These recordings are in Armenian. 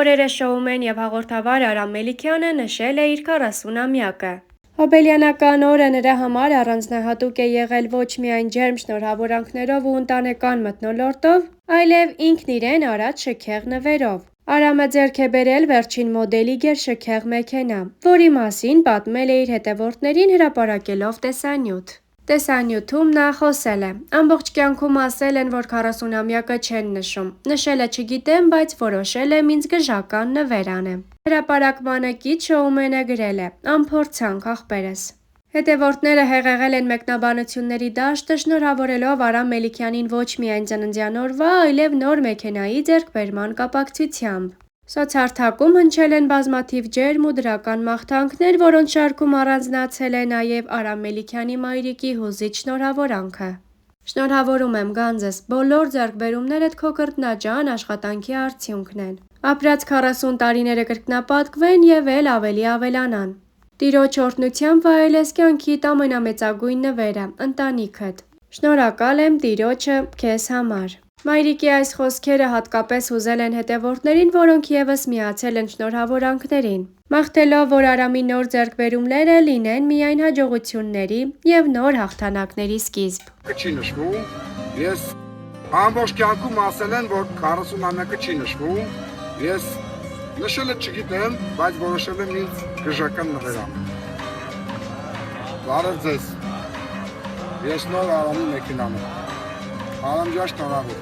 օրերը շոումեն և հաղորդավար Արամ Մելիքյանը նշել է իր 40-ամյակը։ Հոբելյանական օրը նրա համար առանձնահատուկ է եղել ոչ միայն ջերմ շնորհավորանքներով ու ընտանեկան մթնոլորտով, այլև ինքն իրեն արած շքեղ նվերով։ Արամը ձեռք է բերել վերջին մոդելի գերշքեղ մեքենա, որի մասին պատմել է իր հետևորդներին հրապարակելով տեսանյութ։ Տեսանյութում նա խոսել է. «Ամբողջ կյանքում ասել են, որ 40-ամյակը չեն նշում։ Նշելը չգիտեմ, բայց որոշել եմ ինձ գժական նվեր անեմ»։ Հրապարակմանը կից շոումենը գրել է. «Անփորձանք, ախպերս»։ Հետևորդները հեղեղել են մեկնաբանությունների դաշտը շնորհավորելով Արամ Մելիքյանին ոչ միայն ծննդյան օրվա, այլև նոր մեքենայի ձեռքբերման կապակցությամբ։ Սոցհարթակում հնչել են բազմաթիվ ջերմ ու դրական մաղթանքներ, որոնց շարքում առանձնացել է նաև Արամ Մելիքյանի մայրիկի հուզիչ շնորհավորանքը։ «Շնորհավորում եմ գանձս, բոլոր ձեռքբերումներդ քո քրտնաջան աշխատանքի արդյունքն են։ Ապրած 40 տարիները կրկնապատկվեն և էլ ավելի ավելանան։ Տիրոջ օրհնությամբ վայելես կյանքիդ ամենամեծագույն նվերը՝ ընտանիքդ։ Շնորհակալ եմ Տիրոջը քեզ համար»։ Մայրիկի այս խոսքերը հատկապես հուզել են հետևորդներին, որոնք ևս միացել են շնորհավորանքներին, մաղթելով, որ Արամի նոր ձեռքբերումները լինեն միայն հաջողությունների և նոր հաղթանակների սկիզբ։ Չի նշվում, ես ամբողջ կյանքում ասել են, որ 40-ամյակը չի նշվում, ես նշելը չգիտեմ, բայց որոշել եմ ինձ գժական նվեր անել։ Բարև ձեզ, ես նոր Արամի մեքենան եմ, Արամ ջան շնորհավոր։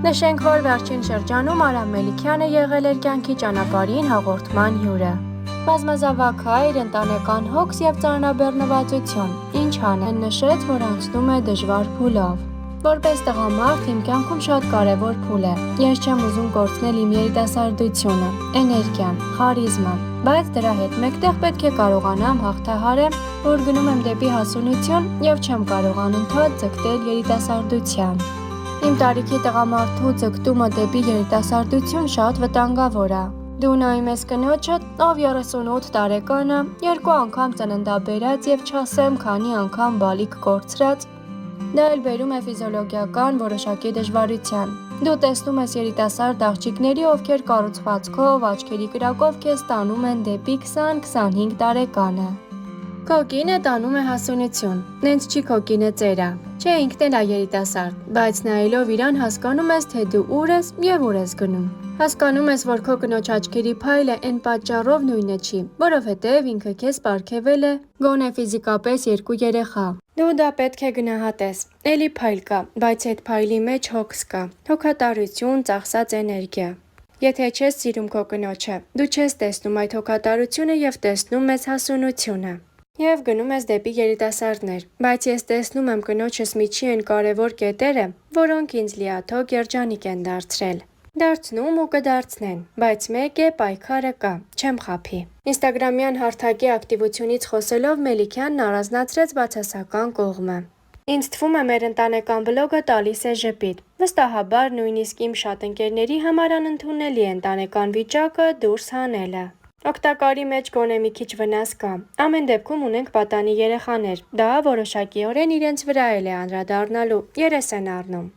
Նշենք, որ վերջին շրջանում Արամ Մելիքյանը եղել էր կյանքի ճանապարհին հաղորդման հյուրը։ Բազմազավակ հայր, ընտանեկան հոգս և ծանրաբեռնվածություն, ինչ անեն նշեց, որ անցնում է դժվար փուլով։ Որպես տղամարդ իմ կյանքում շատ կարևոր փուլ է։ Ես չեմ ուզում կորցնել իմ երիտասարդությունը, էներգիան, խարիզման, բայց դրա հետ մեկտեղ պետք է կարողանամ հաղթահարեմ, որ գնում եմ դեպի հասունություն և չեմ կարող անընդհատ ձգտել երիտասարդության։ Իմ տարիքի տղամարդու ձգտումը դեպի երիտասարդություն շատ վտանգավոր է։ Դու նայում ես կնոջդ, ով 38 տարեկան է, 2 անգամ ծննդաբերած և չասեմ քանի անգամ բալիկ կորցրած, դա էլ բերում է ֆիզիոլոգիական որոշակի դժվարության։ Դու տեսնում ես երիտասարդ աղջիկների, ովքեր կառուցվածքով, աչքերի կրակով քեզ տանում են դեպի 20-25 տարեկանը։ Քո կինը տանում է հասունություն, նենց չի քո կինը ծերա, չէ ինքն էլ է երիտասարդ, բայց նայելով իրան հասկանում ես, թե դու ուր ես և ուր ես գնում։ Հասկանում ես, որ քո կնոջ աչքերի փայլը այն պատճառով նույնը չի, որովհետև ինքը քեզ պարգևել է գոնե ֆիզիկապես 2 երեխա։ Դու դա պետք է գնահատես, էլի փայլ կա, բայց այդ փայլի մեջ հոգս կա, հոգատարություն, ծախսած էներգիա։ Եթե չես սիրում քո կնոջը, դու չես տեսնում այդ հոգատարությունը և տեսնում ես հասունությունը։ Եվ գնում ես դեպի երիտասարդներ, բայց ես տեսնում եմ կնոջս միջի այն կարևոր կետերը, որոնք ինձ լիաթոք երջանիկ են դարձրել։ Դարձնում ու կդարձնեն, բայց մեկ է պայքարը կա, չեմ խաբի։ Ինստագրամյան հարթակի ակտիվությունից խոսելով Մելիքյանն առանձնացրեց բացասական կողմը։ Ինձ թվում է մեր ընտանեկան բլոգը տալիս է ժպիտ։ Վստահաբար նույնիսկ իմ շատ ընկերների համար անընդունելի է ընտանեկան վիճակը դուրս հանելը։ Օգտակարի մեջ գոնե մի քիչ վնաս կա։ Ամեն դեպքում ունենք պատանի երեխաներ, դա որոշակիորեն իրենց վրա էլ է անդրադառնալու, երես են առնում։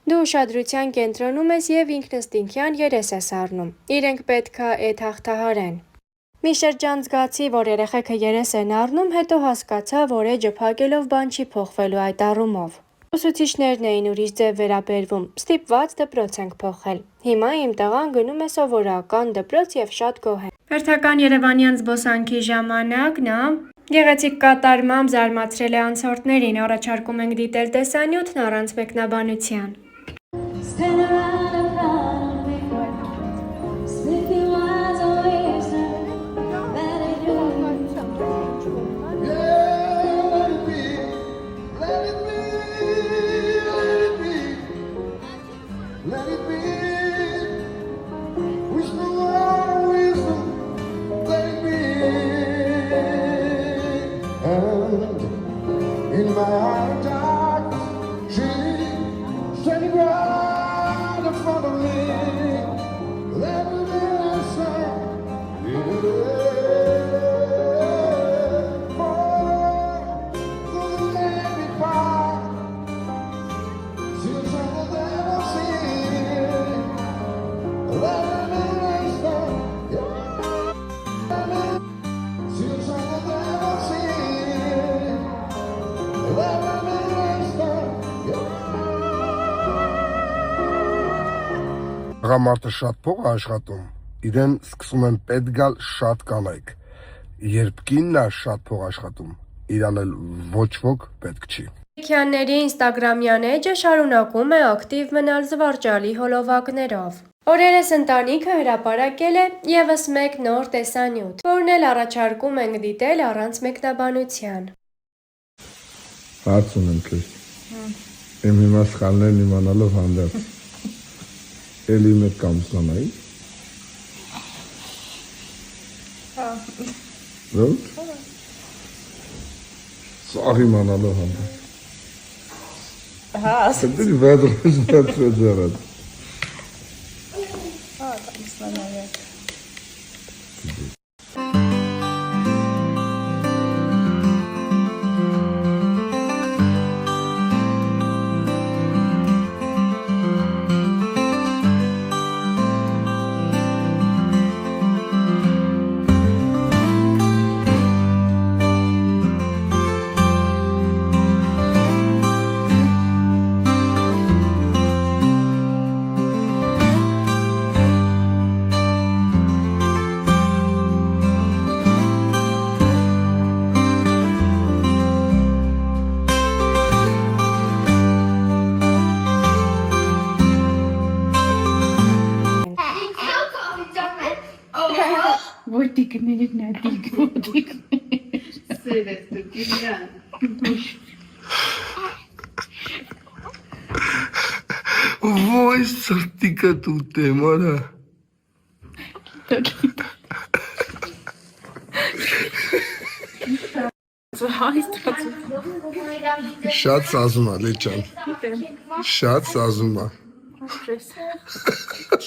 Դու ուշադրության կենտրոնում ես և ինքնըստինքյան երես ես առնում, իրենք պետքա էդ հաղթահարեն։ Մի շրջան զգացի, որ երեխեքը երես են առնում, հետո հասկացա, որ էջը փակելով բան չի փոխվելու այդ առումով։ Ուսուցիչներն էին ուրիշ ձև վերաբերվում, ստիպված դպրոց ենք փոխել։ Հիմա իմ տղան գնում է սովորական դպրոց և շատ գոհ է։ Հերթական երևանյան զբոսանքի ժամանակ նա գեղեցիկ կատարմամբ զարմացրել է անցորդներին, առաջարկում ենք դիտել տեսանյութն առանց մեկնաբանության։ In my darkness, she's standing right in front of me. Let me say, for the till something never seen. Never been start. Ղամարտը շատ փող է աշխատում, իրեն սկսում են պետք գալ շատ կանայք, երբ կինն է շատ փող աշխատում, իրան էլ ոչ ոք պետք չի։ Մելիքյանների ինստագրամյան էջը շարունակում է ակտիվ մնալ զվարճալի հոլովակներով։ Օրերս ընտանիքը հրապարակել է ևս մեկ նոր տեսանյութ, որն էլ առաջարկում ենք դիտել առանց մեկնաբանության։ Հարց ունեմ քեզ։ Իմ հիմա սխալներն իմանալով հանդերձ։ Էլի մեկ կամուսնանայի։ Հա։ Սաղ իմանալով հանդերձ։ Հա, Դու վերջերս վերջերս։ կամուսնանալը։ Ոտիկներն ադիկ, ոտիկներ։ Սերեստը կինյան։ Ոյ սրտիկը տուտե մարա։ Շատ սազում է լեչան։ Շատ սազում է։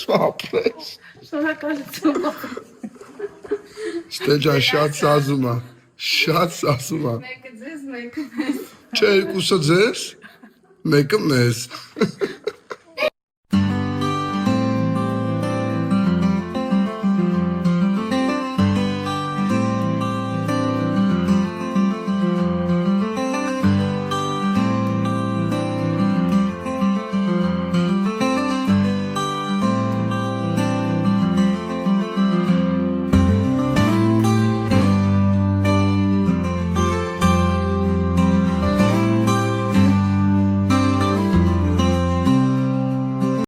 Սապրես։ Շնորհակալություն։ Ստեջան շատ սազում է։ Շատ սազում է։ Մեկը ձեզ, մեկը մեզ։ Չէ, երկուսը ձեզ, մեկը մեզ։